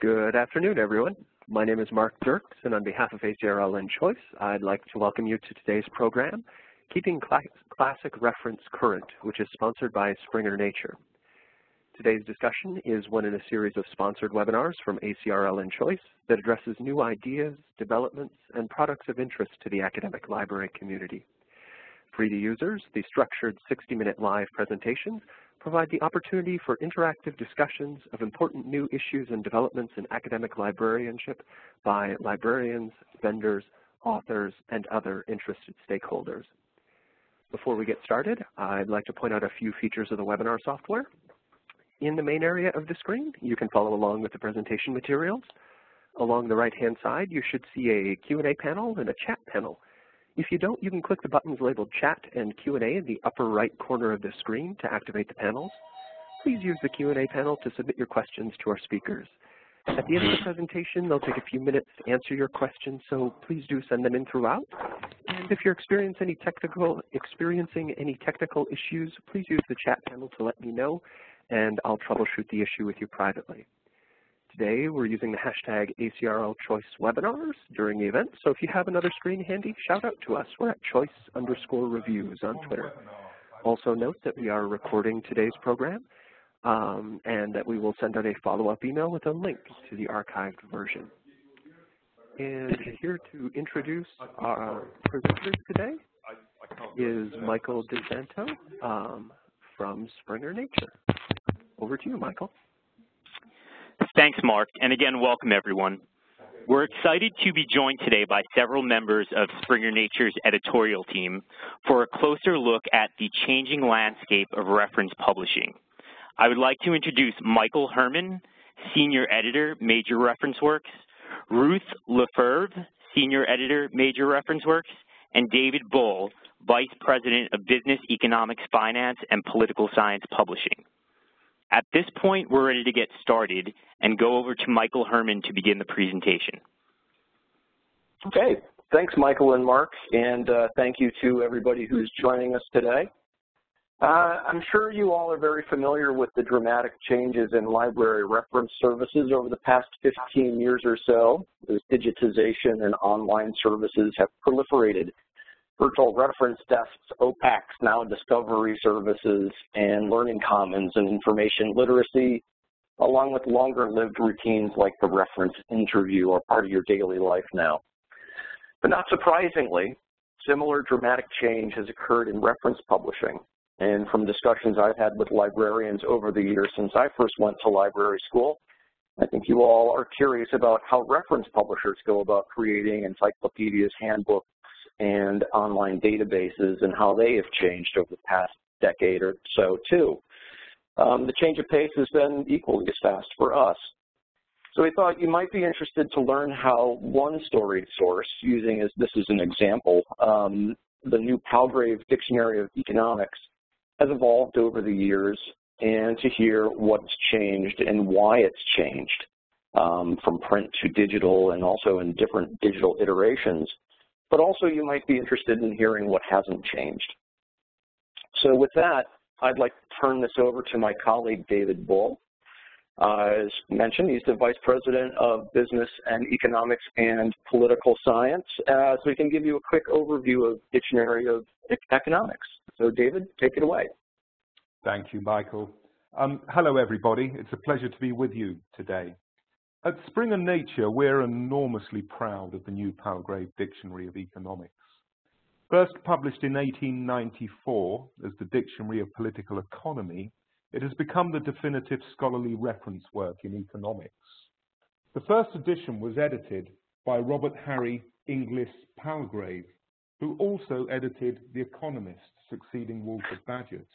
Good afternoon, everyone. My name is Mark Dirks, and on behalf of ACRL and Choice, I'd like to welcome you to today's program, Keeping Classic Reference Current, which is sponsored by Springer Nature. Today's discussion is one in a series of sponsored webinars from ACRL and Choice that addresses new ideas, developments, and products of interest to the academic library community. Free to users, the structured 60-minute live presentations provide the opportunity for interactive discussions of important new issues and developments in academic librarianship by librarians, vendors, authors, and other interested stakeholders. Before we get started, I'd like to point out a few features of the webinar software. In the main area of the screen, you can follow along with the presentation materials. Along the right-hand side, you should see a Q&A panel and a chat panel. If you don't, you can click the buttons labeled Chat and Q&A in the upper right corner of the screen to activate the panels. Please use the Q&A panel to submit your questions to our speakers. At the end of the presentation, they'll take a few minutes to answer your questions, so please do send them in throughout. And if you're experiencing any technical issues, please use the chat panel to let me know, and I'll troubleshoot the issue with you privately. Today, we're using the hashtag ACRLChoiceWebinars during the event, so if you have another screen handy, shout out to us. We're at choice_reviews on Twitter. Also note that we are recording today's program and that we will send out a follow-up email with a link to the archived version. And here to introduce our presenters today is Michael DeSanto from Springer Nature. Over to you, Michael. Thanks, Mark, and again, welcome everyone. We're excited to be joined today by several members of Springer Nature's editorial team for a closer look at the changing landscape of reference publishing. I would like to introduce Michael Herman, Senior Editor, Major Reference Works, Ruth Lefebvre, Senior Editor, Major Reference Works, and David Bull, Vice President of Business, Economics, Finance, and Political Science Publishing. At this point, we're ready to get started and go over to Michael Herman to begin the presentation. Okay, thanks Michael and Mark, and thank you to everybody who's joining us today. I'm sure you all are very familiar with the dramatic changes in library reference services over the past 15 years or so, as digitization and online services have proliferated. Virtual reference desks, OPACs, now discovery services, and learning commons and information literacy, along with longer-lived routines like the reference interview, are part of your daily life now. But not surprisingly, similar dramatic change has occurred in reference publishing. And from discussions I've had with librarians over the years since I first went to library school, I think you all are curious about how reference publishers go about creating encyclopedias, handbooks, and online databases, and how they have changed over the past decade or so too. The change of pace has been equally as fast for us. So we thought you might be interested to learn how one storied source, using this as an example, the new Palgrave Dictionary of Economics, has evolved over the years, and to hear what's changed and why it's changed from print to digital, and also in different digital iterations. But also you might be interested in hearing what hasn't changed. So with that, I'd like to turn this over to my colleague, David Bull. As mentioned, he's the Vice President of Business and Economics and Political Science, so he can give you a quick overview of Dictionary of Economics. So David, take it away. Thank you, Michael. Hello, everybody. It's a pleasure to be with you today. At Springer Nature, we're enormously proud of the new Palgrave Dictionary of Economics. First published in 1894 as the Dictionary of Political Economy, it has become the definitive scholarly reference work in economics. The first edition was edited by Robert Harry Inglis Palgrave, who also edited The Economist, succeeding Walter Bagehot.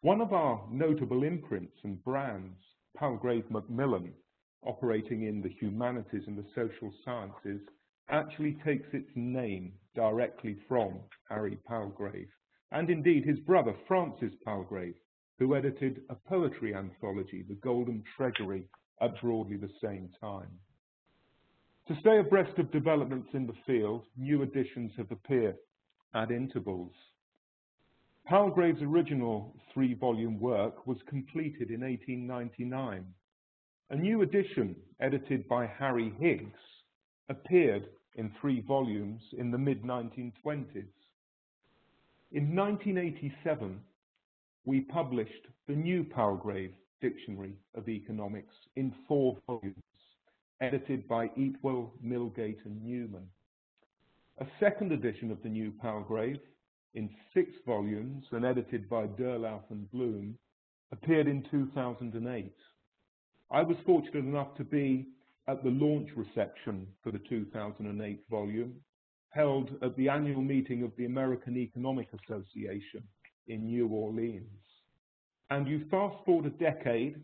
One of our notable imprints and brands, Palgrave Macmillan, operating in the humanities and the social sciences, actually takes its name directly from Harry Palgrave, and indeed his brother Francis Palgrave, who edited a poetry anthology, The Golden Treasury, at broadly the same time. To stay abreast of developments in the field, new editions have appeared at intervals. Palgrave's original 3-volume work was completed in 1899. A new edition, edited by Harry Higgs, appeared in 3 volumes in the mid-1920s. In 1987, we published the new Palgrave Dictionary of Economics in 4 volumes, edited by Eatwell, Milgate and Newman. A second edition of the new Palgrave, in 6 volumes and edited by Durlauf and Bloom, appeared in 2008. I was fortunate enough to be at the launch reception for the 2008 volume, held at the annual meeting of the American Economic Association in New Orleans. And you fast forward a decade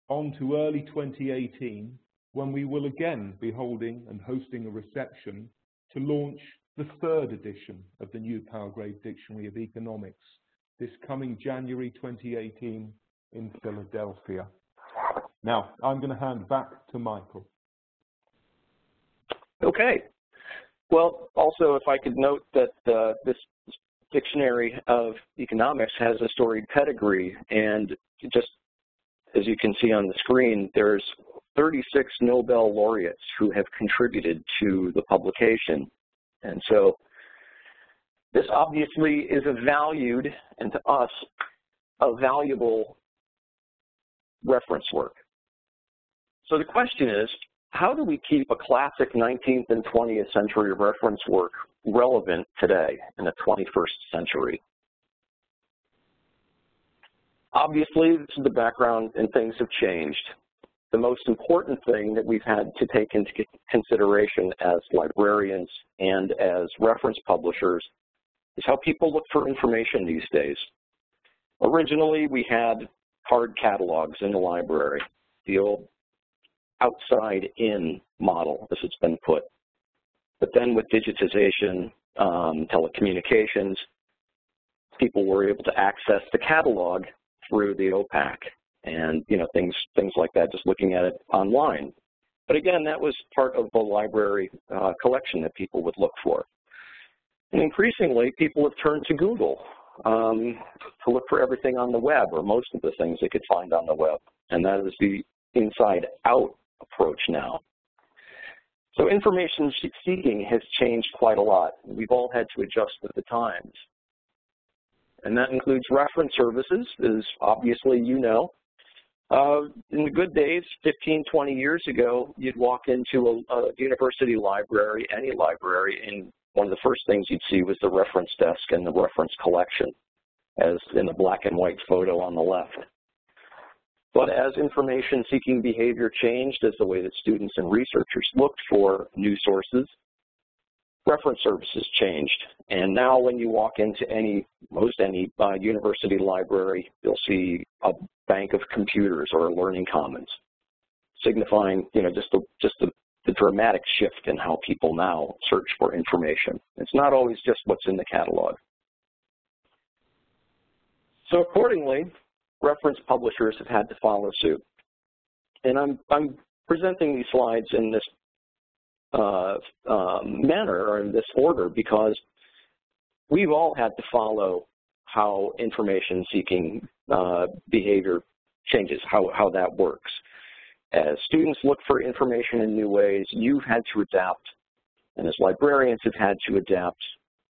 on to early 2018, when we will again be holding and hosting a reception to launch the 3rd edition of the new Palgrave Dictionary of Economics, this coming January 2018 in Philadelphia. Now, I'm going to hand back to Michael. Okay. Well, also, if I could note that this Dictionary of Economics has a storied pedigree, and just as you can see on the screen, there's 36 Nobel Laureates who have contributed to the publication. And so this obviously is a valued, and to us, a valuable reference work. So the question is, how do we keep a classic 19th and 20th century reference work relevant today in the 21st century? Obviously, this is the background and things have changed. The most important thing that we've had to take into consideration as librarians and as reference publishers is how people look for information these days. Originally, we had hard catalogs in the library, the old outside-in model, as it's been put. But then with digitization, telecommunications, people were able to access the catalog through the OPAC and things like that, just looking at it online. But again, that was part of the library collection that people would look for. And increasingly, people have turned to Google to look for everything on the web, or most of the things they could find on the web. And that is the inside-out approach now. So information seeking has changed quite a lot. We've all had to adjust with the times. And that includes reference services, as obviously you know. In the good days, 15, 20 years ago, you'd walk into a university library, any library, and one of the first things you'd see was the reference desk and the reference collection, as in the black and white photo on the left. But as information-seeking behavior changed, as the way that students and researchers looked for news sources, reference services changed. And now when you walk into most any university library, you'll see a bank of computers or a learning commons, signifying just the dramatic shift in how people now search for information. It's not always just what's in the catalog. So accordingly, reference publishers have had to follow suit. And I'm presenting these slides in this manner, or in this order, because we've all had to follow how information-seeking behavior changes, how that works. As students look for information in new ways, you've had to adapt, and as librarians have had to adapt,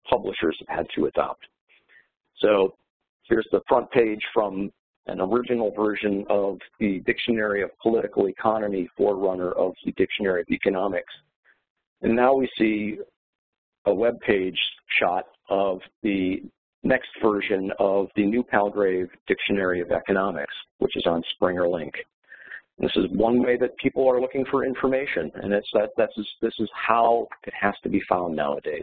publishers have had to adopt. So here's the front page from an original version of the Dictionary of Political Economy, forerunner of the Dictionary of Economics. And now we see a web page shot of the next version of the new Palgrave Dictionary of Economics, which is on Springer Link. This is one way that people are looking for information, and this is how it has to be found nowadays.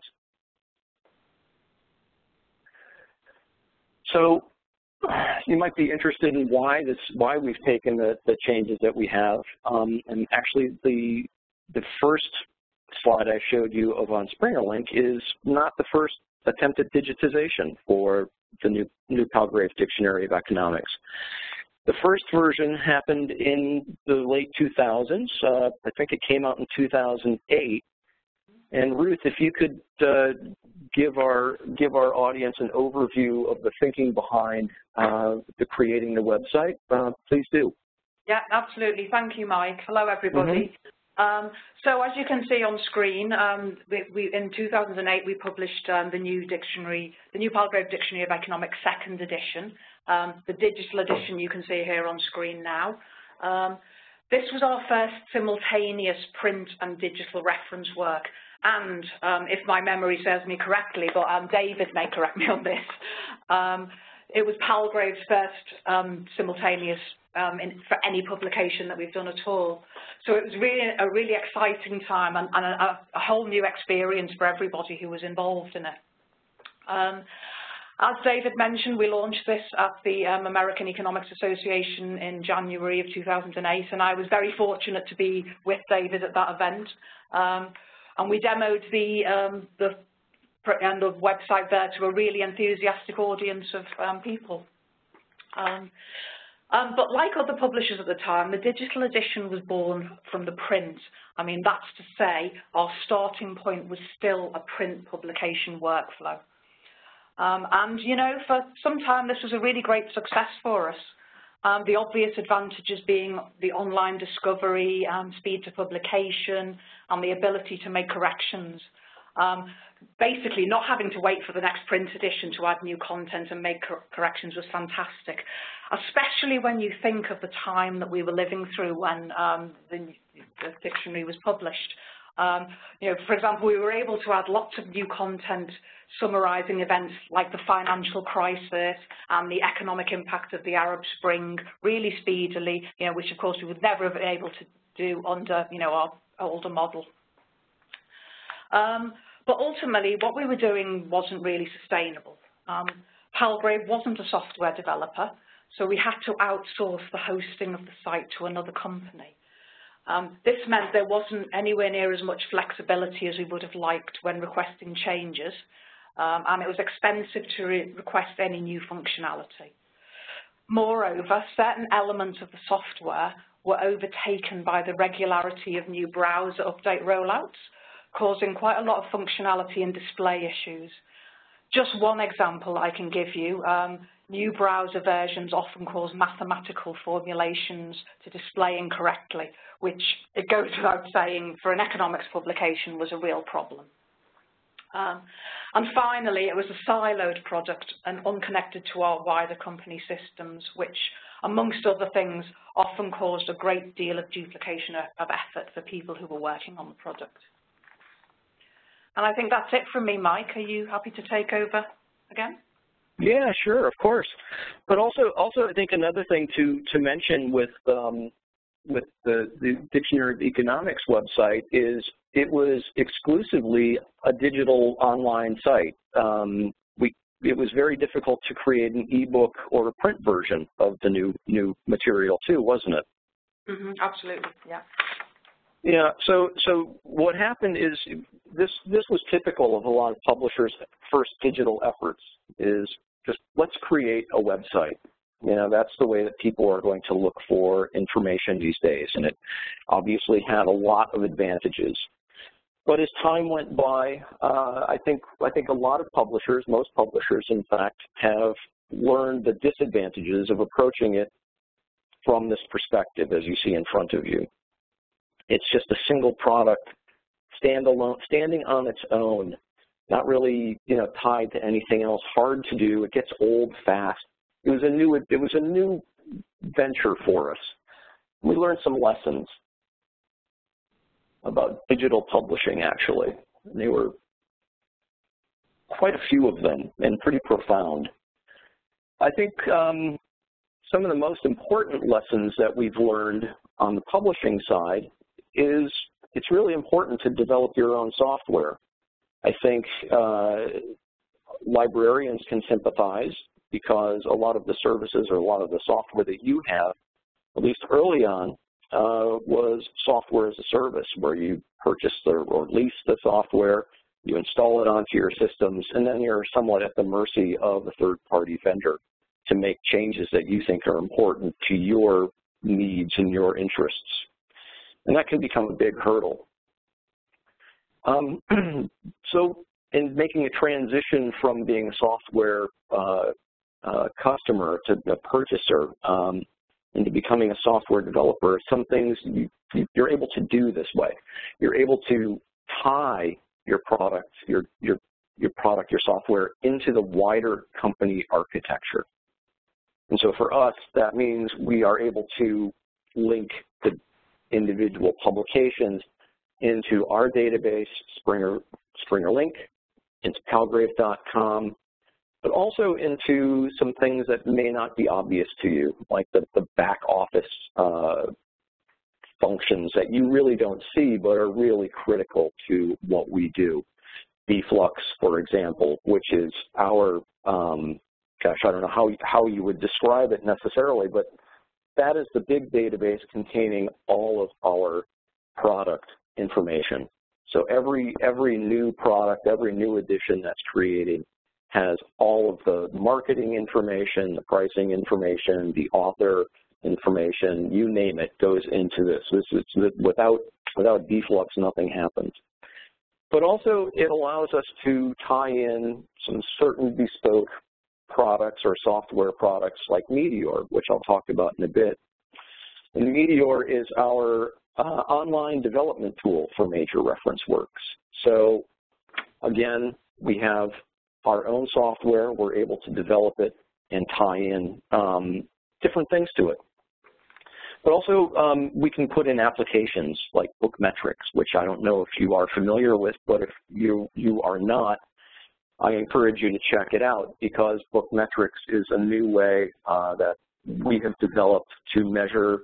So you might be interested in why we've taken the changes that we have. And actually, the first slide I showed you of on Springer Link is not the first attempt at digitization for the new Palgrave Dictionary of Economics. The first version happened in the late 2000s. I think it came out in 2008. And Ruth, if you could give our audience an overview of the thinking behind the creating the website, please do. Yeah, absolutely. Thank you, Mike. Hello, everybody. So as you can see on screen, in 2008 we published the new Palgrave Dictionary of Economics, 2nd edition. The digital edition you can see here on screen now. This was our first simultaneous print and digital reference work. And if my memory serves me correctly, but David may correct me on this, it was Palgrave's first simultaneous for any publication that we've done at all. So it was really a really exciting time and a whole new experience for everybody who was involved in it. As David mentioned, we launched this at the American Economics Association in January of 2008, and I was very fortunate to be with David at that event. And we demoed the website there to a really enthusiastic audience of people. But like other publishers at the time, the digital edition was born from the print. I mean, that's to say, our starting point was still a print publication workflow. And, you know, for some time, this was a really great success for us. The obvious advantages being the online discovery, speed to publication, and the ability to make corrections. Basically, not having to wait for the next print edition to add new content and make corrections was fantastic, especially when you think of the time that we were living through when the dictionary was published. You know, for example, we were able to add lots of new content summarizing events like the financial crisis and the economic impact of the Arab Spring really speedily, you know, which of course we would never have been able to do under, you know, our older model. But ultimately, what we were doing wasn't really sustainable. Palgrave wasn't a software developer, so we had to outsource the hosting of the site to another company. This meant there wasn't anywhere near as much flexibility as we would have liked when requesting changes, and it was expensive to request any new functionality. Moreover, certain elements of the software were overtaken by the regularity of new browser update rollouts, causing quite a lot of functionality and display issues. Just one example I can give you, new browser versions often cause mathematical formulations to display incorrectly, which, it goes without saying, for an economics publication was a real problem. And finally, it was a siloed product and unconnected to our wider company systems, which, amongst other things, often caused a great deal of duplication of effort for people who were working on the product. And I think that's it from me, Mike. Are you happy to take over again? Yeah, sure, of course. But also I think another thing to mention with the Dictionary of Economics website is it was exclusively a digital online site. It was very difficult to create an ebook or a print version of the new material too, wasn't it? Mm-hmm, absolutely, yeah. Yeah, so what happened is this was typical of a lot of publishers' first digital efforts, is just let's create a website. You know, that's the way that people are going to look for information these days, and it obviously had a lot of advantages. But as time went by, I think a lot of publishers, most publishers in fact, have learned the disadvantages of approaching it from this perspective, as you see in front of you. It's just a single product, standing on its own, not really, you know, tied to anything else. Hard to do. It gets old fast. It was a new venture for us. We learned some lessons about digital publishing. Actually, there were quite a few of them and pretty profound. I think some of the most important lessons that we've learned on the publishing side is it's really important to develop your own software. I think librarians can sympathize because a lot of the services or a lot of the software that you have, at least early on, was software as a service where you purchase or lease the software, you install it onto your systems, and then you're somewhat at the mercy of a third-party vendor to make changes that you think are important to your needs and your interests. And that can become a big hurdle. So in making a transition from being a software customer to a purchaser, into becoming a software developer, some things you're able to do this way. You're able to tie your product, your software into the wider company architecture. And so for us, that means we are able to link the individual publications into our database, Springer Link, into Palgrave.com, but also into some things that may not be obvious to you, like the back office functions that you really don't see but are really critical to what we do. Bflux, for example, which is our, gosh, I don't know how you would describe it necessarily, but that is the big database containing all of our product information. So every new product, every new edition that's created has all of the marketing information, the pricing information, the author information, you name it, goes into this. Without Bflux, nothing happens. But also it allows us to tie in some certain bespoke products or software products like Meteor, which I'll talk about in a bit. And Meteor is our online development tool for major reference works. So again, we have our own software. We're able to develop it and tie in different things to it. But also, we can put in applications like Bookmetrics, which I don't know if you are familiar with, but if you are not, I encourage you to check it out, because Bookmetrics is a new way that we have developed to measure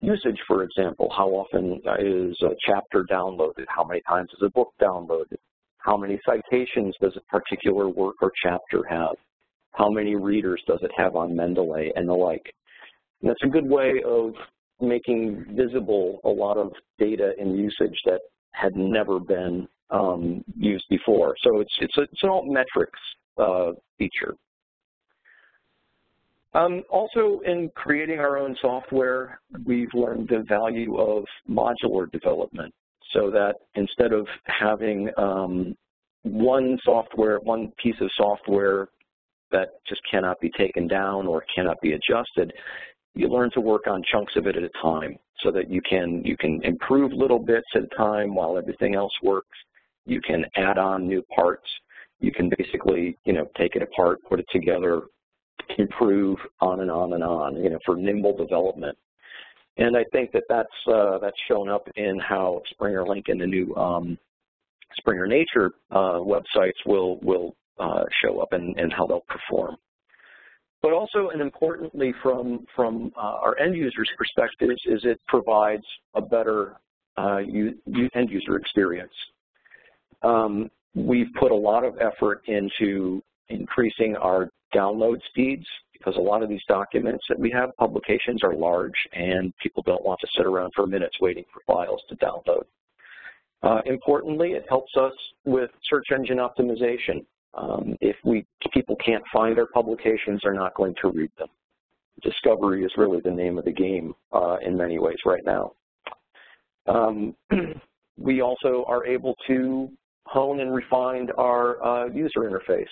usage. For example, how often is a chapter downloaded? How many times is a book downloaded? How many citations does a particular work or chapter have? How many readers does it have on Mendeley and the like? And that's a good way of making visible a lot of data and usage that had never been used before. So it's an alt metrics feature. Also, in creating our own software, we've learned the value of modular development, so that instead of having one piece of software that just cannot be taken down or cannot be adjusted, you learn to work on chunks of it at a time, so that you can improve little bits at a time while everything else works. You can add on new parts. You can basically, take it apart, put it together, improve, on and on and on, for nimble development. And I think that that's shown up in how Springer Link and the new Springer Nature websites will show up and how they'll perform. But also, and importantly, from our end users' perspectives, is it provides a better end user experience. We've put a lot of effort into increasing our download speeds, because a lot of these documents that we have, publications, are large, and people don't want to sit around for minutes waiting for files to download. Importantly, it helps us with search engine optimization. If people can't find our publications, they're not going to read them. Discovery is really the name of the game in many ways right now. We also are able to hone and refine our user interface.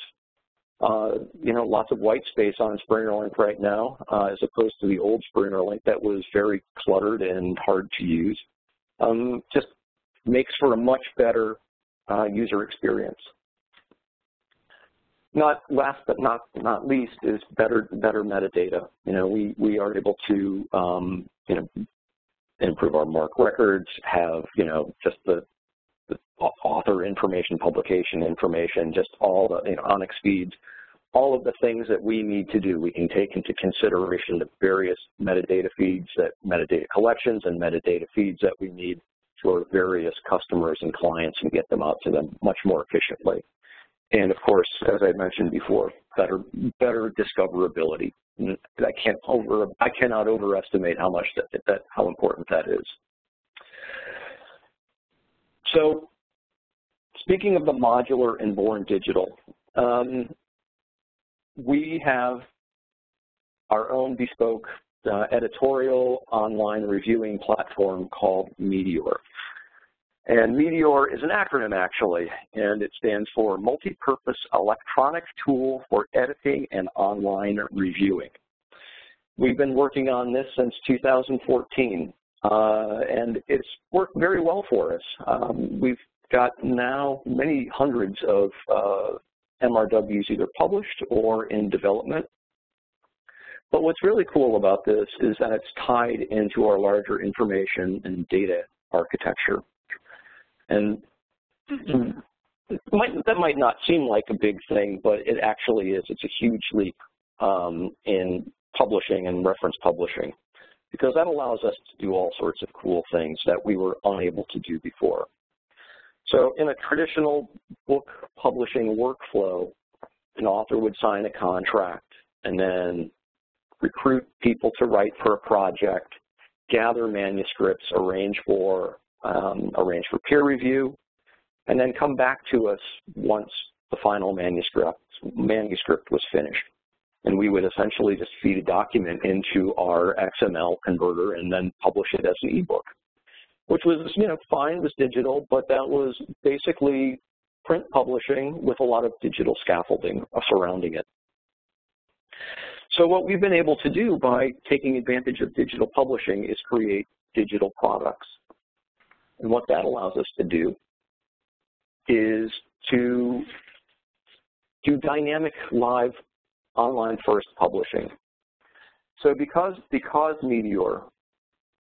Lots of white space on Springer Link right now, as opposed to the old Springer Link that was very cluttered and hard to use. Just makes for a much better user experience. Not last but not least is better metadata. We are able to improve our MARC records, have just the author information, publication information, just all the Onyx feeds, all of the things that we need to do. We can take into consideration the various metadata feeds, metadata collections and metadata feeds that we need for various customers and clients, and get them out to them much more efficiently. And of course, as I mentioned before, better discoverability. I cannot overestimate how much how important that is. So, speaking of the modular and born digital, we have our own bespoke editorial online reviewing platform called Meteor. And Meteor is an acronym, actually, and it stands for Multi-Purpose Electronic Tool for Editing and Online Reviewing. We've been working on this since 2014, and it's worked very well for us. We've got now many hundreds of MRWs either published or in development. But what's really cool about this is that it's tied into our larger information and data architecture. And that might not seem like a big thing, but it actually is. It's a huge leap in publishing and reference publishing, because that allows us to do all sorts of cool things that we were unable to do before. So in a traditional book publishing workflow, an author would sign a contract and then recruit people to write for a project, gather manuscripts, arrange for peer review, and then come back to us once the final manuscript was finished. And we would essentially just feed a document into our XML converter and then publish it as an ebook, which was, fine, it was digital, but that was basically print publishing with a lot of digital scaffolding surrounding it. So what we've been able to do by taking advantage of digital publishing is create digital products. And what that allows us to do is to do dynamic live online first publishing. So because Meteor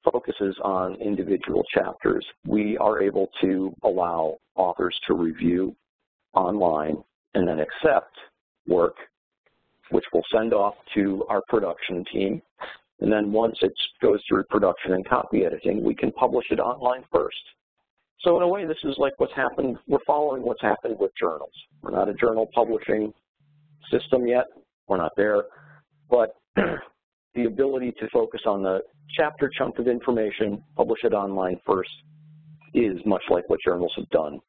focuses on individual chapters, we are able to allow authors to review online and then accept work, which we'll send off to our production team. And then once it goes through production and copy editing, we can publish it online first. So in a way, this is like what's happened. We're following what's happened with journals. We're not a journal publishing system yet. We're not there. But the ability to focus on the chapter chunk of information, publish it online first, is much like what journals have done.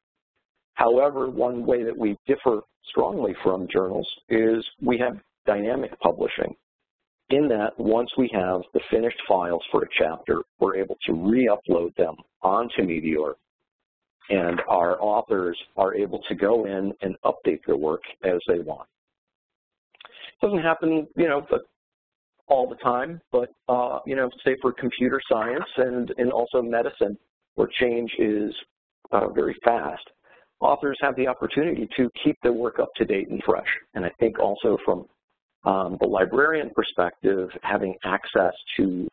However, one way that we differ strongly from journals is we have dynamic publishing. In that, once we have the finished files for a chapter, we're able to re-upload them onto Meteor, and our authors are able to go in and update their work as they want. It doesn't happen, all the time, but, say for computer science and also medicine, where change is very fast, authors have the opportunity to keep their work up to date and fresh. And I think also from the librarian perspective, having access to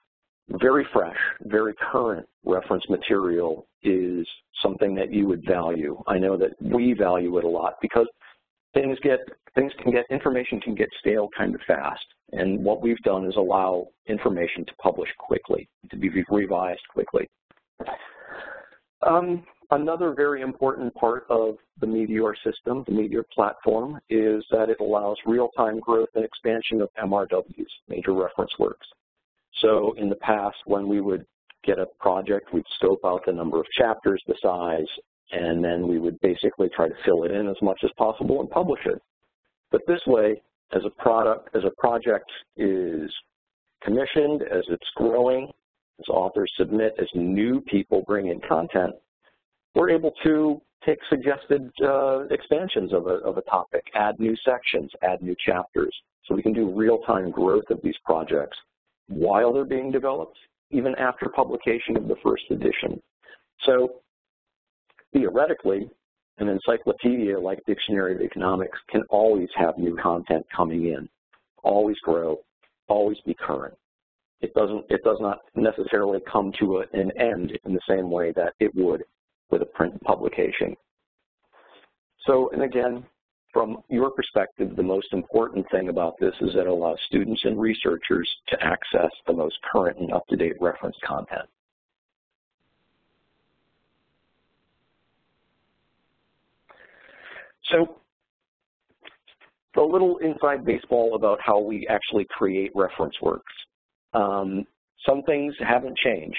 very fresh, very current reference material is something that you would value. I know that we value it a lot because information can get stale kind of fast. And what we've done is allow information to publish quickly, to be revised quickly. Another very important part of the Meteor system, the Meteor platform, is that it allows real-time growth and expansion of MRWs, major reference works. So in the past, when we would get a project, we'd scope out the number of chapters, the size, and then we would basically try to fill it in as much as possible and publish it. But this way, as a project is commissioned, as it's growing, as authors submit, as new people bring in content, we're able to take suggested expansions of a topic, add new sections, add new chapters. So we can do real-time growth of these projects while they're being developed, even after publication of the first edition. So theoretically, an encyclopedia like Dictionary of Economics can always have new content coming in, always grow, always be current. It does not necessarily come to an end in the same way that it would with a print publication. So, and again, from your perspective, the most important thing about this is that it allows students and researchers to access the most current and up-to-date reference content. So, a little inside baseball about how we actually create reference works. Some things haven't changed.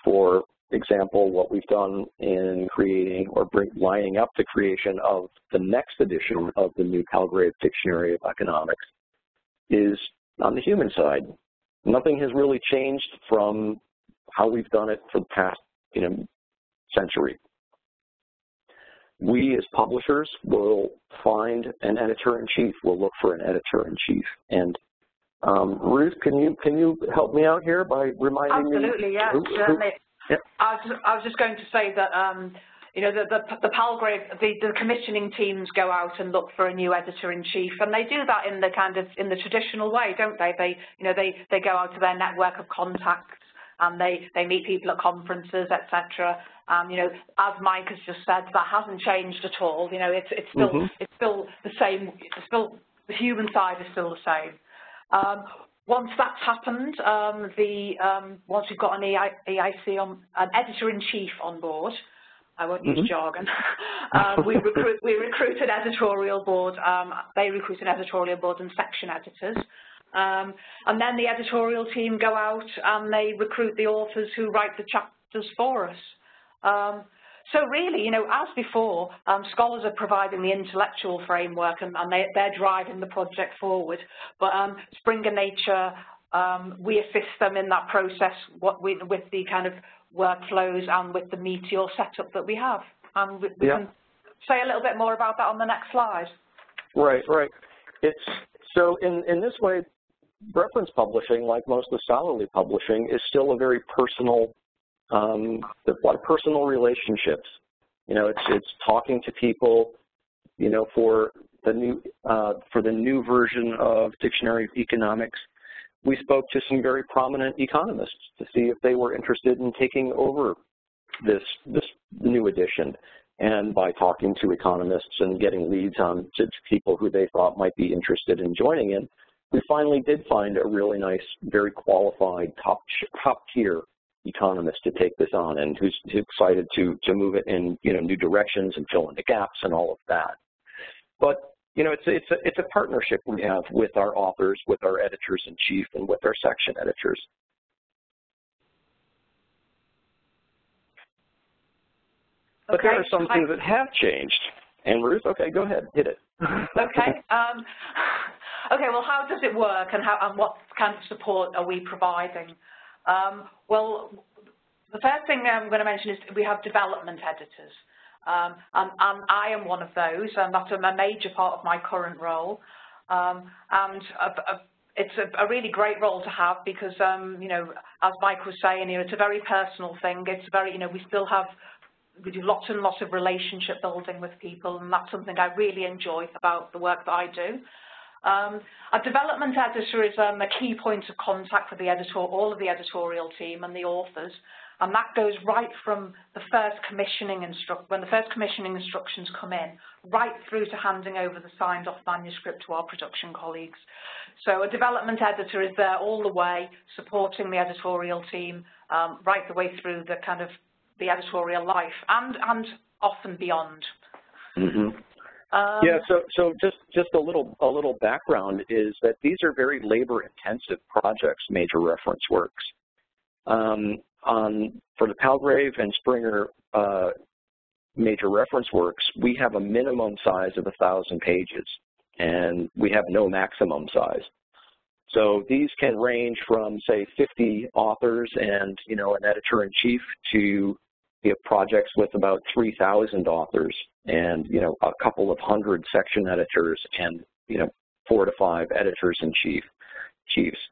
For example, what we've done in creating or lining up the creation of the next edition of the new Palgrave Dictionary of Economics is on the human side. Nothing has really changed from how we've done it for the past century. We as publishers will find an editor-in-chief, we'll look for an editor-in-chief, and Ruth, can you help me out here by reminding me? Absolutely, yes. Yeah. I was just going to say that you know, the Palgrave, the commissioning teams go out and look for a new editor-in-chief, and they do that in the traditional way, don't they? They go out to their network of contacts, and they meet people at conferences, etc. You know, as Mike has just said, that hasn't changed at all. You know, it's still the same. It's still, the human side is still the same. Once that's happened, once we've got an EIC on, an editor-in-chief on board, I won't use jargon. We recruit an editorial board. They recruit an editorial board and section editors. And then the editorial team go out and they recruit the authors who write the chapters for us. So really, you know, as before, scholars are providing the intellectual framework and they're driving the project forward. But Springer Nature, we assist them in that process with the kind of workflows and with the Meteor setup that we have. And we can say a little bit more about that on the next slide. Right. So in this way, reference publishing, like most of scholarly publishing, is still a very personal. There's a lot of personal relationships. You know, it's talking to people. You know, for the new version of Dictionary of Economics, we spoke to some very prominent economists to see if they were interested in taking over this new edition. And by talking to economists and getting leads on to people who they thought might be interested in joining in, we finally did find a really nice, very qualified, top-tier economist to take this on, and who's excited to move it in, you know, new directions and fill in the gaps and all of that. But you know, it's a partnership we have with our authors, with our editors-in-chief, and with our section editors. But there are some things that have changed. And Ruth, okay, go ahead, hit it. Okay. Okay. Well, how does it work, and what kind of support are we providing? Well, the first thing I'm going to mention is we have development editors. And I am one of those, and that's a major part of my current role. It's a really great role to have because, you know, as Mike was saying here, it's a very personal thing. It's very, you know, we do lots and lots of relationship building with people, and that's something I really enjoy about the work that I do. A development editor is a key point of contact for all of the editorial team and the authors. And that goes right from the first commissioning when the first commissioning instructions come in, right through to handing over the signed-off manuscript to our production colleagues. So a development editor is there all the way, supporting the editorial team, right the way through the kind of the editorial life, and often beyond. Yeah. So just a little background is that these are very labor-intensive projects, major reference works. For the Palgrave and Springer major reference works, we have a minimum size of 1,000 pages, and we have no maximum size. So these can range from, say, 50 authors and, you know, an editor-in-chief to projects with about 3,000 authors and, you know, a couple of hundred section editors and, you know, 4 to 5 editors-in-chiefs.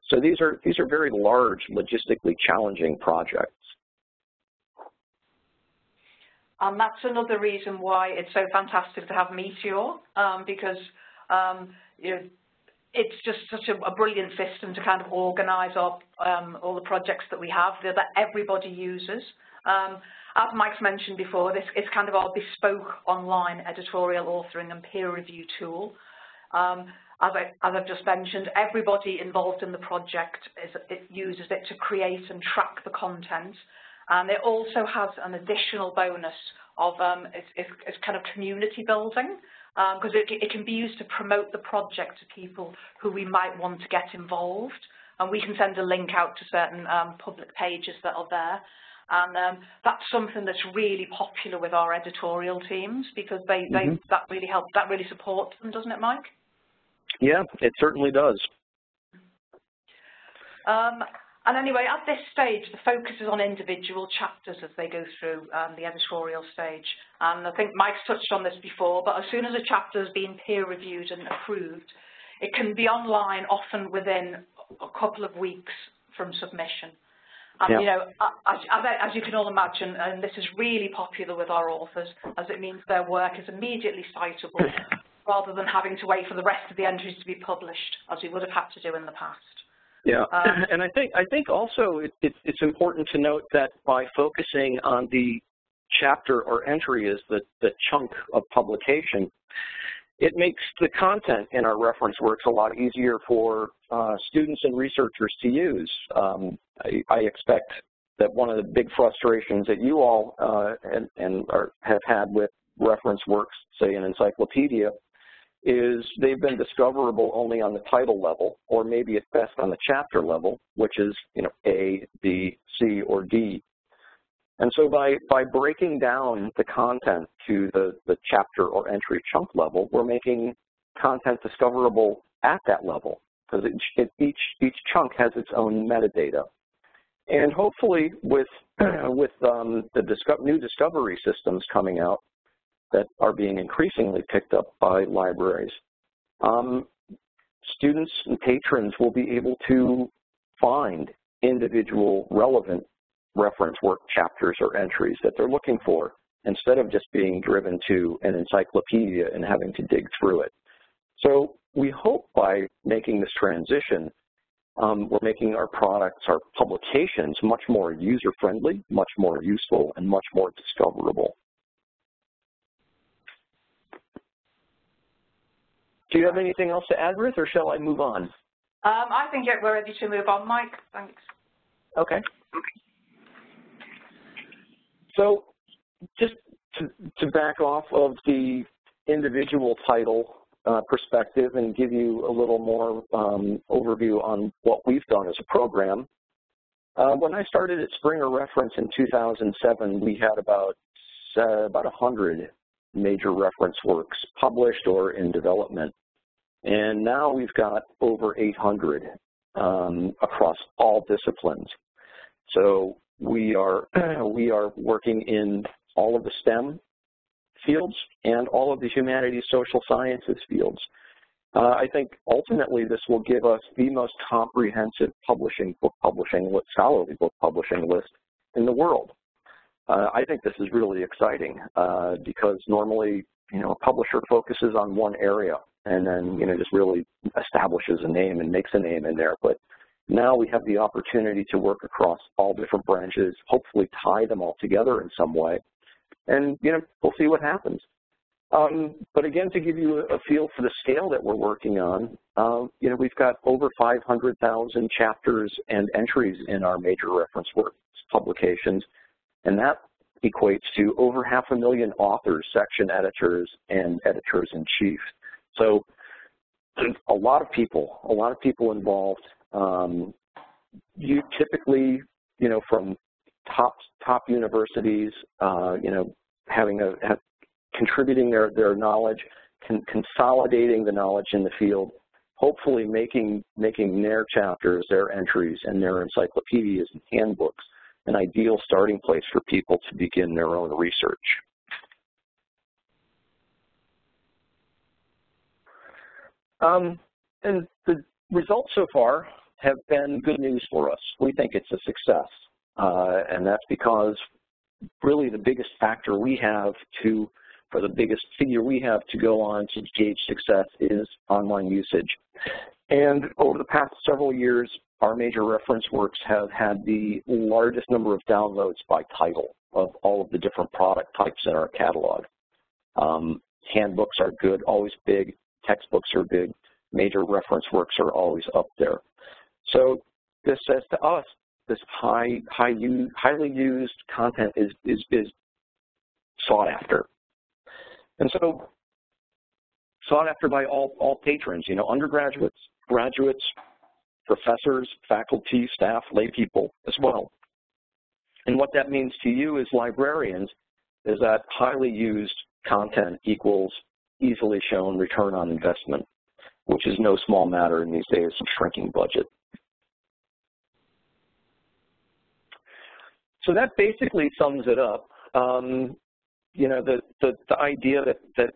So these are very large, logistically challenging projects. And that's another reason why it's so fantastic to have Meteor, because you know, it's just such a brilliant system to kind of organise all the projects that we have that everybody uses. As Mike's mentioned before, this is kind of our bespoke online editorial authoring and peer review tool. As I've just mentioned, everybody involved in the project uses it to create and track the content, and it also has an additional bonus of it's kind of community building, because it can be used to promote the project to people who we might want to get involved, and we can send a link out to certain public pages that are there. And that's something that's really popular with our editorial teams because that really helps, that really supports them, doesn't it, Mike? Yeah, it certainly does. And anyway, at this stage, the focus is on individual chapters as they go through the editorial stage. And I think Mike's touched on this before, but as soon as a chapter has been peer reviewed and approved, It can be online often within a couple of weeks from submission. And, you know, as you can all imagine, and this is really popular with our authors, as it means their work is immediately citable rather than having to wait for the rest of the entries to be published, as we would have had to do in the past. Yeah, and I think also it's important to note that by focusing on the chapter or entry as the chunk of publication, it makes the content in our reference works a lot easier for students and researchers to use. I expect that one of the big frustrations that you all have had with reference works, say an encyclopedia, is they've been discoverable only on the title level, or maybe at best on the chapter level, which is, you know, A, B, C, or D. And so by breaking down the content to the chapter or entry chunk level, we're making content discoverable at that level, because each chunk has its own metadata. And hopefully with the new discovery systems coming out that are being increasingly picked up by libraries, students and patrons will be able to find individual relevant reference work chapters or entries that they're looking for, instead of just being driven to an encyclopedia and having to dig through it. So we hope by making this transition, we're making our products, our publications, much more user-friendly, much more useful, and much more discoverable. Do you have anything else to add, Ruth, or shall I move on? I think we're ready to move on, Mike. Thanks. Okay. So just to back off of the individual title perspective and give you a little more overview on what we've done as a program, when I started at Springer Reference in 2007, we had about 100 major reference works published or in development. And now we've got over 800 across all disciplines. So we are working in all of the STEM fields and all of the humanities, social sciences fields. I think ultimately this will give us the most comprehensive scholarly book publishing list in the world. I think this is really exciting because normally, you know, a publisher focuses on one area and then, you know, just really establishes a name and makes a name in there. But now we have the opportunity to work across all different branches, hopefully tie them all together in some way, and, you know, we'll see what happens. But again, to give you a feel for the scale that we're working on, you know, we've got over 500,000 chapters and entries in our major reference works publications, and that equates to over 500,000 authors, section editors, and editors-in-chief. So a lot of people involved. You typically, you know, from top universities, you know, contributing their knowledge, consolidating the knowledge in the field, hopefully making their chapters, their entries, and their encyclopedias and handbooks an ideal starting place for people to begin their own research. And the results so far have been good news for us. We think it's a success, and that's because really the biggest factor we have or the biggest figure we have to go on to gauge success is online usage. And over the past several years, our major reference works have had the largest number of downloads by title of all of the different product types in our catalog. Handbooks are good, always big. Textbooks are big. Major reference works are always up there. So this says to us, this highly used content is sought after. And so sought after by all patrons, you know, undergraduates, graduates, professors, faculty, staff, lay people as well. And what that means to you as librarians is that highly used content equals easily shown return on investment, which is no small matter in these days of shrinking budget. So that basically sums it up. You know, the idea that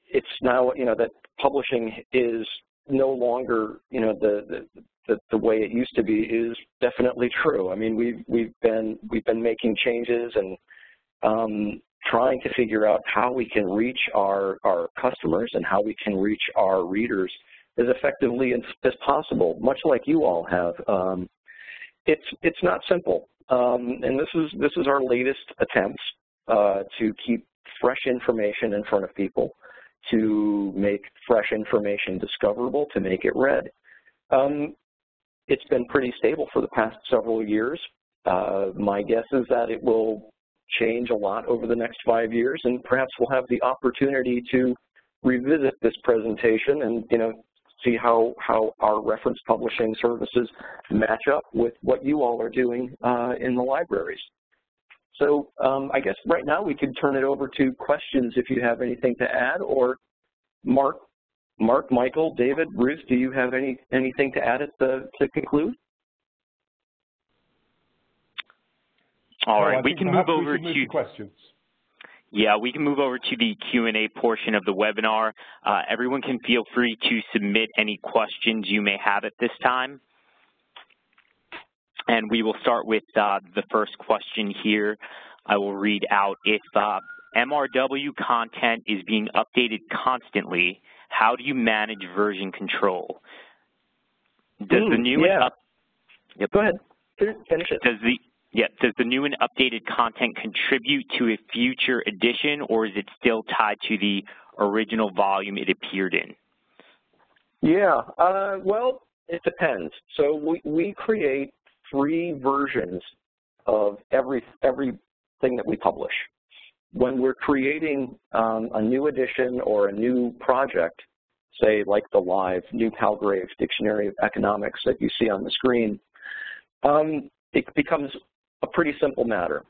it's now, you know, that publishing is no longer, the way it used to be is definitely true. I mean, we've been making changes and trying to figure out how we can reach our customers and how we can reach our readers as effectively as possible, much like you all have. It's not simple, and this is our latest attempts to keep fresh information in front of people, to make fresh information discoverable, to make it read. It's been pretty stable for the past several years. My guess is that it will change a lot over the next 5 years, and perhaps we'll have the opportunity to revisit this presentation and see how our reference publishing services match up with what you all are doing in the libraries. So I guess right now we could turn it over to questions if you have anything to add, or Mark, Michael, David, Ruth, do you have anything to add to conclude? All right, we can move over to questions. Yeah, we can move over to the Q&A portion of the webinar. Everyone can feel free to submit any questions you may have at this time. And we will start with the first question here. I will read out, if MRW content is being updated constantly, how do you manage version control? Does the new Go ahead, finish it. Does the new and updated content contribute to a future edition, or is it still tied to the original volume it appeared in? Yeah, well, it depends. So we create 3 versions of everything that we publish. When we're creating a new edition or a new project, say like the live new Palgrave Dictionary of Economics that you see on the screen, it becomes a pretty simple matter.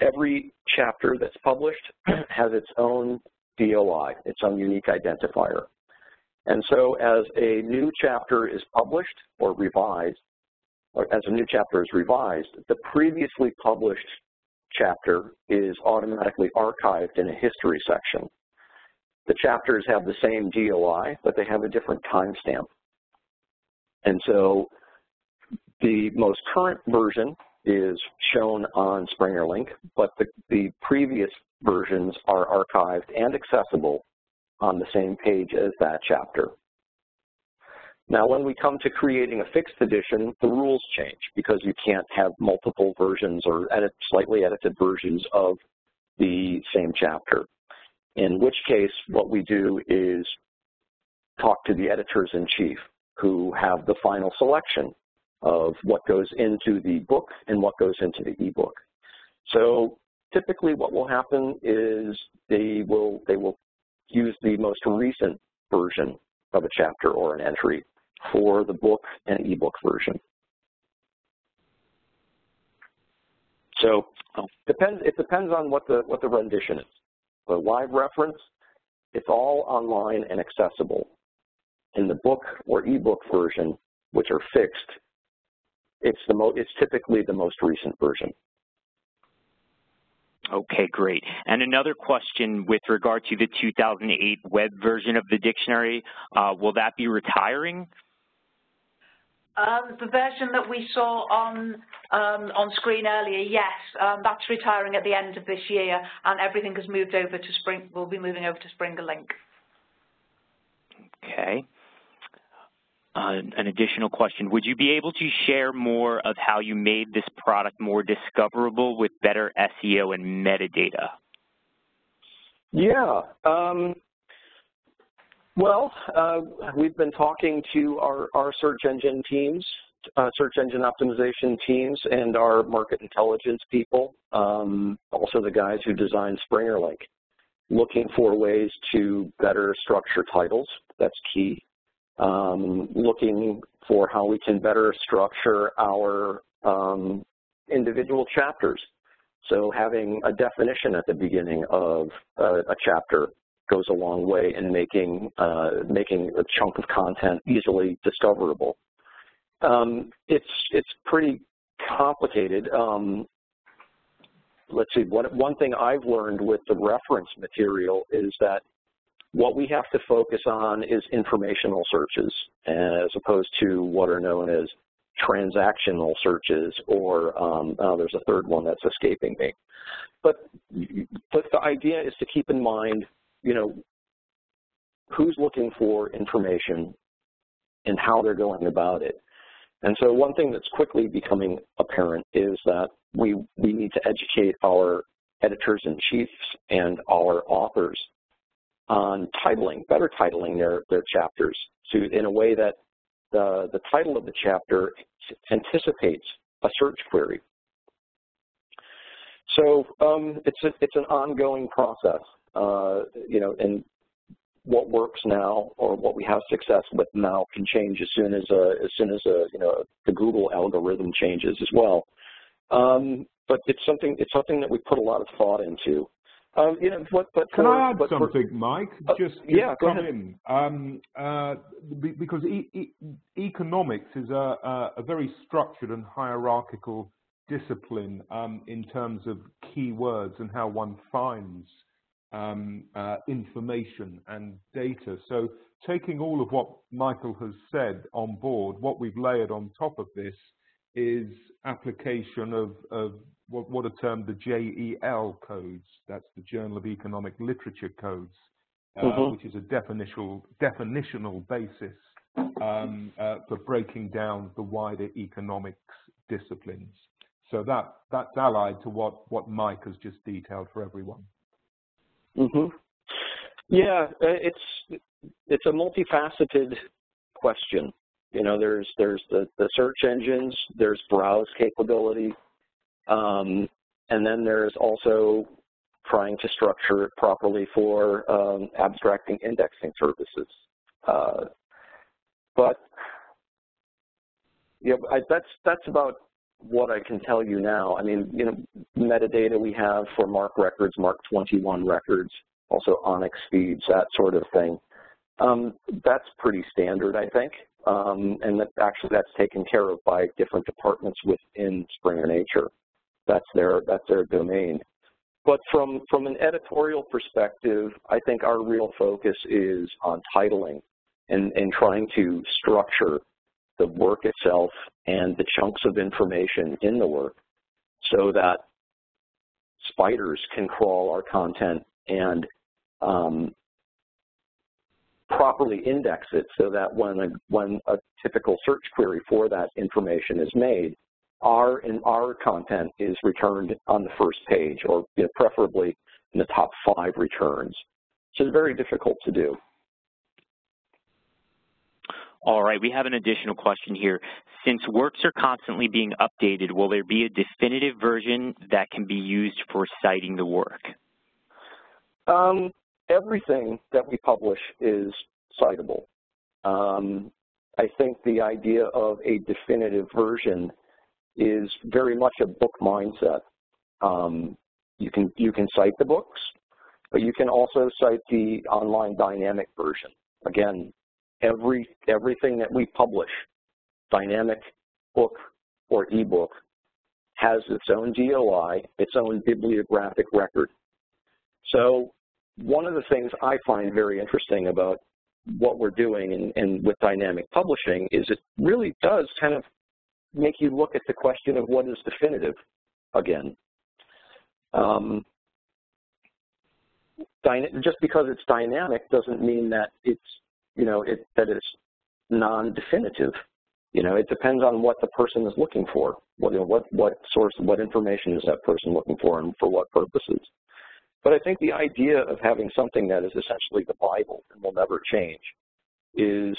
Every chapter that's published has its own DOI, its own unique identifier. And so as a new chapter is published or revised, or as a new chapter is revised, the previously published chapter is automatically archived in a history section. The chapters have the same DOI, but they have a different timestamp. And so the most current version is shown on Springer Link, but the previous versions are archived and accessible on the same page as that chapter. Now, when we come to creating a fixed edition, the rules change because you can't have multiple versions or slightly edited versions of the same chapter. In which case, what we do is talk to the editors-in-chief who have the final selection of what goes into the book and what goes into the ebook. So typically what will happen is they will use the most recent version of a chapter or an entry for the book and ebook version. So it depends on what the rendition is. The live reference, it's all online and accessible. In the book or ebook version, which are fixed, it's typically the most recent version. Okay, great. And another question with regard to the 2008 web version of the dictionary, will that be retiring? The version that we saw on screen earlier, yes, that's retiring at the end of this year, and everything has moved over to we'll be moving over to Springer Link. Okay. An additional question, would you be able to share more of how you made this product more discoverable with better SEO and metadata? Yeah. Well, we've been talking to our search engine teams, search engine optimization teams, and our market intelligence people, also the guys who designed Springer Link, looking for ways to better structure titles. That's key. Looking for how we can better structure our individual chapters. So having a definition at the beginning of a chapter goes a long way in making a chunk of content easily discoverable. It's pretty complicated. Let's see, one thing I've learned with the reference material is that what we have to focus on is informational searches as opposed to what are known as transactional searches, or there's a third one that's escaping me. But the idea is to keep in mind, who's looking for information and how they're going about it. And so one thing that's quickly becoming apparent is that we need to educate our editors-in-chiefs and our authors on titling, better titling their chapters in a way that the title of the chapter anticipates a search query. So it's an ongoing process, and what works now or what we have success with now can change as soon as the Google algorithm changes as well. But it's something that we put a lot of thought into. Can I add something, Mike? Yeah, go ahead. Because economics is a very structured and hierarchical discipline in terms of keywords and how one finds information and data. So taking all of what Michael has said on board, what we've layered on top of this is application of what are termed the JEL Codes. That's the Journal of Economic Literature Codes, which is a definitional basis for breaking down the wider economics disciplines. So that's allied to what Mike has just detailed for everyone. Yeah, it's a multifaceted question. There's the search engines, there's browse capability, and then there's also trying to structure it properly for abstracting indexing services. But that's about what I can tell you now. I mean, metadata we have for MARC records, MARC 21 records, also Onyx feeds, that sort of thing. That's pretty standard, I think, and that's taken care of by different departments within Springer Nature. That's their domain. But from an editorial perspective, I think our real focus is on titling and trying to structure the work itself and the chunks of information in the work so that spiders can crawl our content and properly index it so that when a typical search query for that information is made, our content is returned on the first page, or preferably in the top 5 returns. So it's very difficult to do. All right, we have an additional question here. Since works are constantly being updated, will there be a definitive version that can be used for citing the work? Everything that we publish is citable. I think the idea of a definitive version is very much a book mindset. You can cite the books, but you can also cite the online dynamic version. Again, everything that we publish, dynamic, book, or ebook, has its own DOI, its own bibliographic record. So one of the things I find very interesting about what we're doing and with dynamic publishing is it really does kind of make you look at the question of what is definitive again. Just because it's dynamic doesn't mean that it's that it's non-definitive. It depends on what the person is looking for. What source, what information is that person looking for, and for what purposes. But I think the idea of having something that is essentially the Bible and will never change is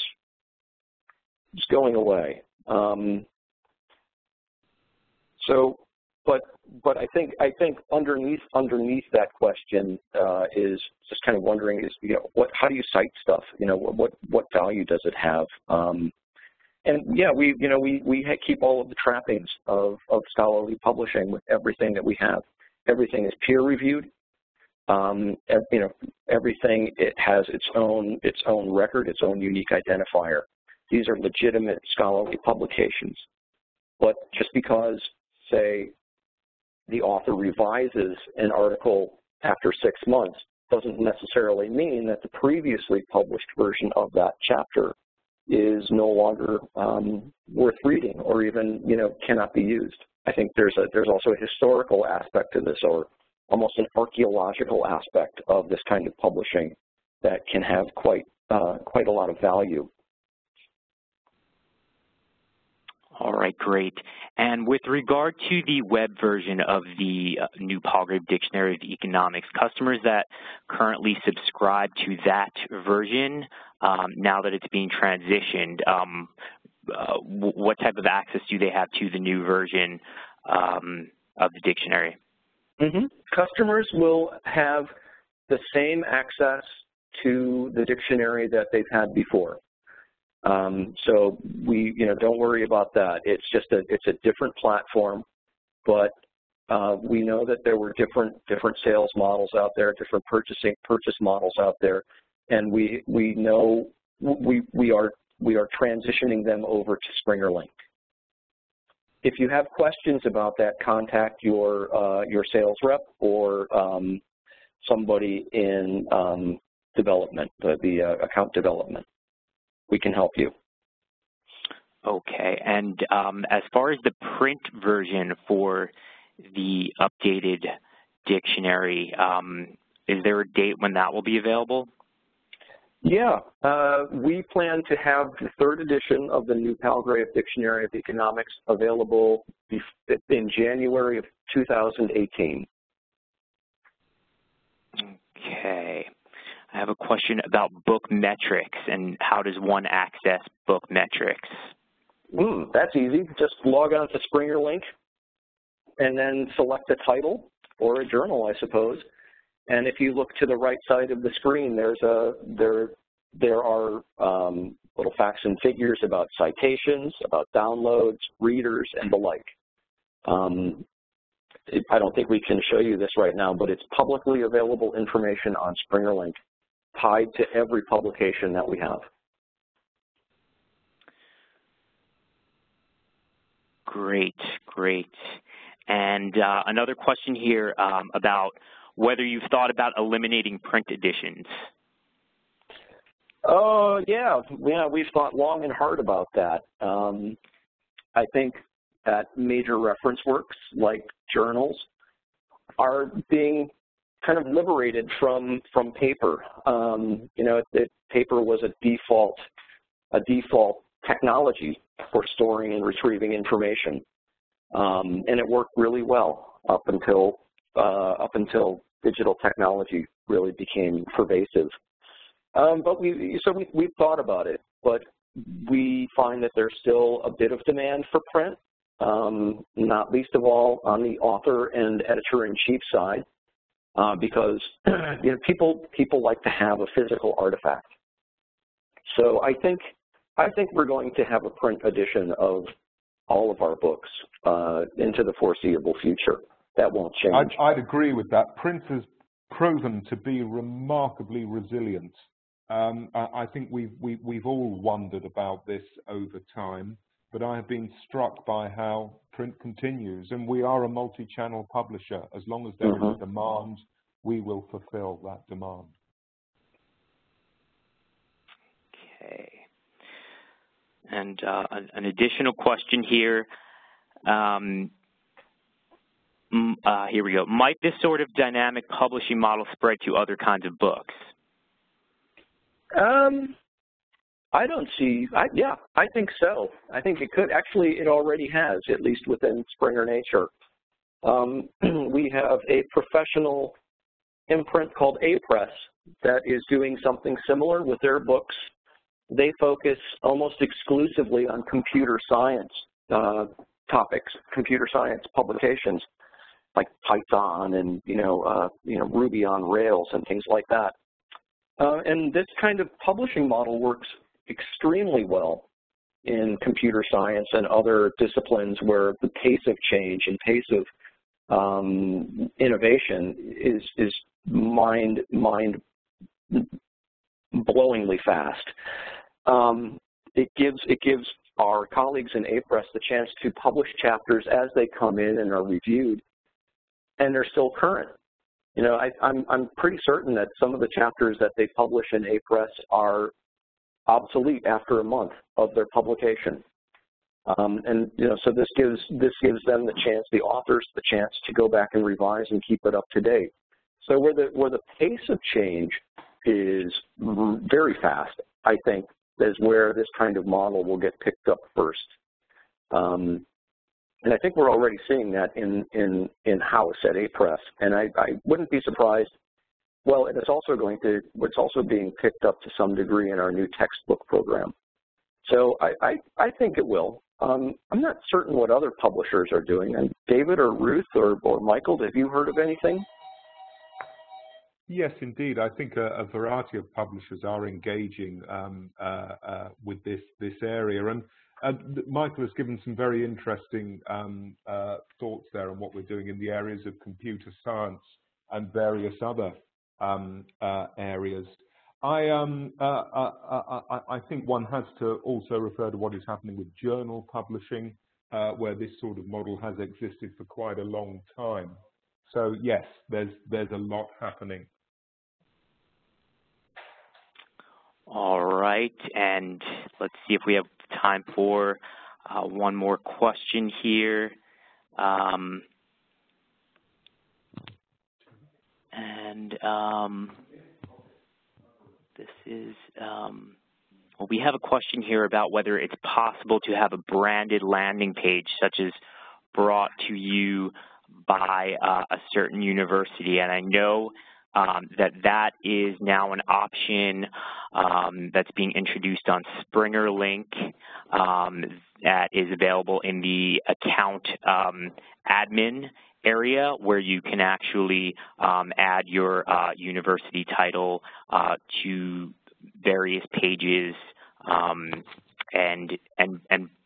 just going away. But I think underneath that question is just kind of wondering how do you cite stuff? What value does it have? And yeah, we keep all of the trappings of scholarly publishing with everything that we have. Everything is peer reviewed. Everything, it has its own record, its own unique identifier. These are legitimate scholarly publications. But just because, say, the author revises an article after 6 months doesn't necessarily mean that the previously published version of that chapter is no longer worth reading or even, cannot be used. I think there's also a historical aspect to this, or almost an archaeological aspect of this kind of publishing that can have quite a lot of value. All right, great. And with regard to the web version of the new Palgrave Dictionary of Economics, customers that currently subscribe to that version, now that it's being transitioned, what type of access do they have to the new version of the dictionary? Customers will have the same access to the dictionary that they've had before. So we, don't worry about that. It's just it's a different platform, but we know that there were different sales models out there, different purchase models out there, and we know we are transitioning them over to SpringerLink. If you have questions about that, contact your sales rep or somebody in development, the account development. We can help you. Okay, and as far as the print version for the updated dictionary, is there a date when that will be available? Yeah, we plan to have the 3rd edition of the new Palgrave Dictionary of Economics available in January of 2018. Okay. I have a question about book metrics and how does one access book metrics? That's easy. Just log on to SpringerLink and then select a title or a journal, I suppose. And if you look to the right side of the screen, there are little facts and figures about citations, about downloads, readers, and the like. I don't think we can show you this right now, but it's publicly available information on SpringerLink, tied to every publication that we have. Great, great. And another question here about whether you've thought about eliminating print editions. Oh, yeah, we've thought long and hard about that. I think that major reference works like journals are being kind of liberated from paper. Paper was a default technology for storing and retrieving information, and it worked really well up until digital technology really became pervasive. But we've thought about it, but we find that there's still a bit of demand for print, not least of all on the author and editor-in-chief side. Because people like to have a physical artifact. So I think we're going to have a print edition of all of our books into the foreseeable future. That won't change. I'd agree with that. Print has proven to be remarkably resilient. I think we've all wondered about this over time, but I have been struck by how print continues, and we are a multi-channel publisher. As long as there is a demand, we will fulfill that demand. Okay. And an additional question here. Here we go. Might this sort of dynamic publishing model spread to other kinds of books? I don't see, yeah, I think so. I think it could. Actually, it already has, at least within Springer Nature. We have a professional imprint called A-Press that is doing something similar with their books. They focus almost exclusively on computer science topics, computer science publications, like Python and Ruby on Rails and things like that. And this kind of publishing model works extremely well in computer science and other disciplines where the pace of change and pace of innovation is mind-blowingly fast. It gives our colleagues in A-Press the chance to publish chapters as they come in and are reviewed, and they're still current. You know, I'm pretty certain that some of the chapters that they publish in A-Press are obsolete after a month of their publication. And you know, so this gives them the chance, the authors, the chance to go back and revise and keep it up to date. So where the pace of change is very fast, I think, is where this kind of model will get picked up first. And I think we're already seeing that in-house at A-Press, and I wouldn't be surprised. Well, it's also being picked up to some degree in our new textbook program. So I think it will. I'm not certain what other publishers are doing. And David or Ruth or Michael, have you heard of anything? Yes, indeed. I think a variety of publishers are engaging with this area. And Michael has given some very interesting thoughts there on what we're doing in the areas of computer science and various other areas. I think one has to also refer to what is happening with journal publishing, where this sort of model has existed for quite a long time. So yes, there's a lot happening. All right, and let's see if we have time for one more question here. This is, well, we have a question here about whether it's possible to have a branded landing page, such as brought to you by a certain university. And I know that is now an option that's being introduced on Springer Link that is available in the account admin area, where you can actually add your university title to various pages and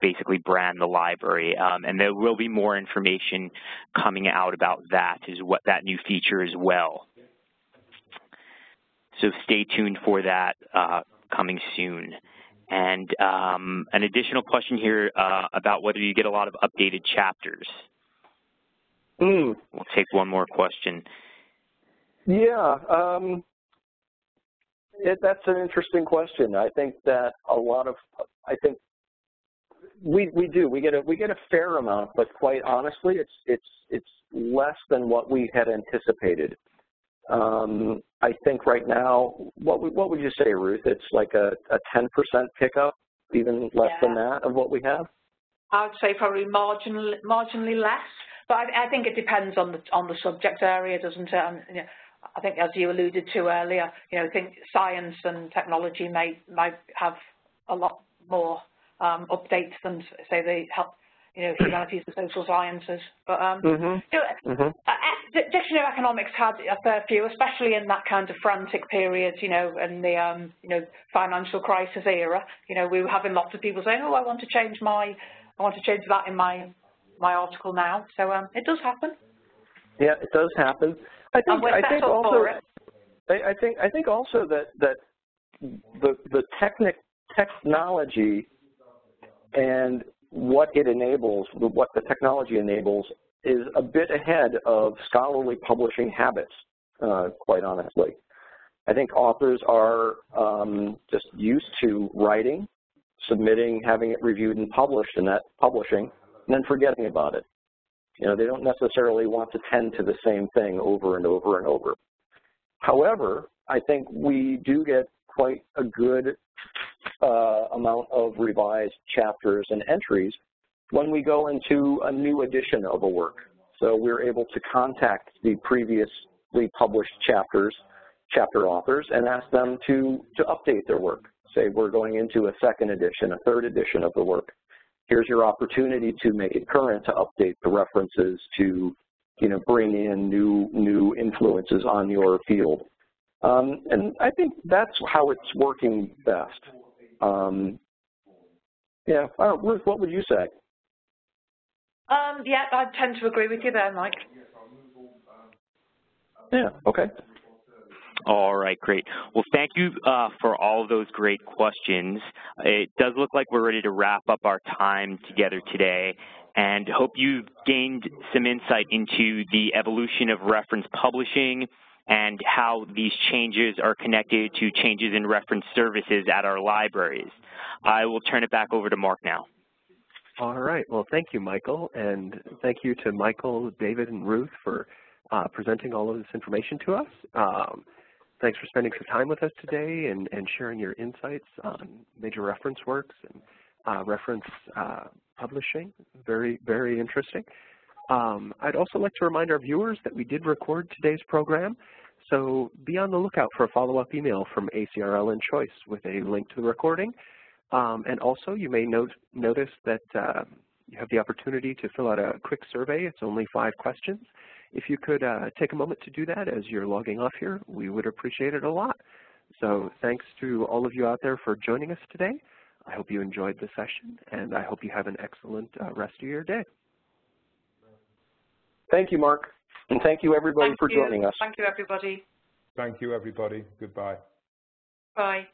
basically brand the library. And there will be more information coming out about that, that new feature as well. So stay tuned for that coming soon. And an additional question here about whether you get a lot of updated chapters. We'll take one more question. Yeah, that's an interesting question. I think that we get a fair amount, but quite honestly, it's less than what we had anticipated. I think right now, what would you say, Ruth? It's like a 10% pickup, even less than that of what we have? I would say probably marginally less, but I think it depends on the subject area, doesn't it? You know, I think, as you alluded to earlier, you know, I think science and technology might have a lot more updates than, say, the humanities and social sciences. But Dictionary of Economics had a fair few, especially in that kind of frantic period, you know, in the financial crisis era. You know, we were having lots of people saying, "Oh, I want to change that in my article now." So it does happen. Yeah, it does happen. I think also that the technology and what it enables, what the technology enables, is a bit ahead of scholarly publishing habits, quite honestly. I think authors are just used to writing, submitting, having it reviewed and published, and that publishing, and then forgetting about it. You know, they don't necessarily want to tend to the same thing over and over and over. However, I think we do get quite a good amount of revised chapters and entries when we go into a new edition of a work. So we're able to contact the previously published chapter authors and ask them to update their work. Say we're going into a second edition, a third edition of the work. Here's your opportunity to make it current, to update the references, to, you know, bring in new influences on your field. And I think that's how it's working best. Yeah, Ruth, what would you say? Yeah, I tend to agree with you there, Mike. Yeah, okay. All right, great. Well, thank you for all of those great questions. It does look like we're ready to wrap up our time together today. and hope you've gained some insight into the evolution of reference publishing and how these changes are connected to changes in reference services at our libraries. I will turn it back over to Mark now. All right. Well, thank you, Michael, and thank you to Michael, David, and Ruth for presenting all of this information to us. Thanks for spending some time with us today and sharing your insights on major reference works and reference publishing. Very, very interesting. I'd also like to remind our viewers that we did record today's program, so be on the lookout for a follow-up email from ACRL and Choice with a link to the recording. And also, you may notice that you have the opportunity to fill out a quick survey. It's only 5 questions. If you could take a moment to do that as you're logging off here, we would appreciate it a lot. So thanks to all of you out there for joining us today. I hope you enjoyed the session, and I hope you have an excellent rest of your day. Thank you, Mark. And thank you, everybody, for joining us. Thank you, everybody. Thank you, everybody. Goodbye. Bye.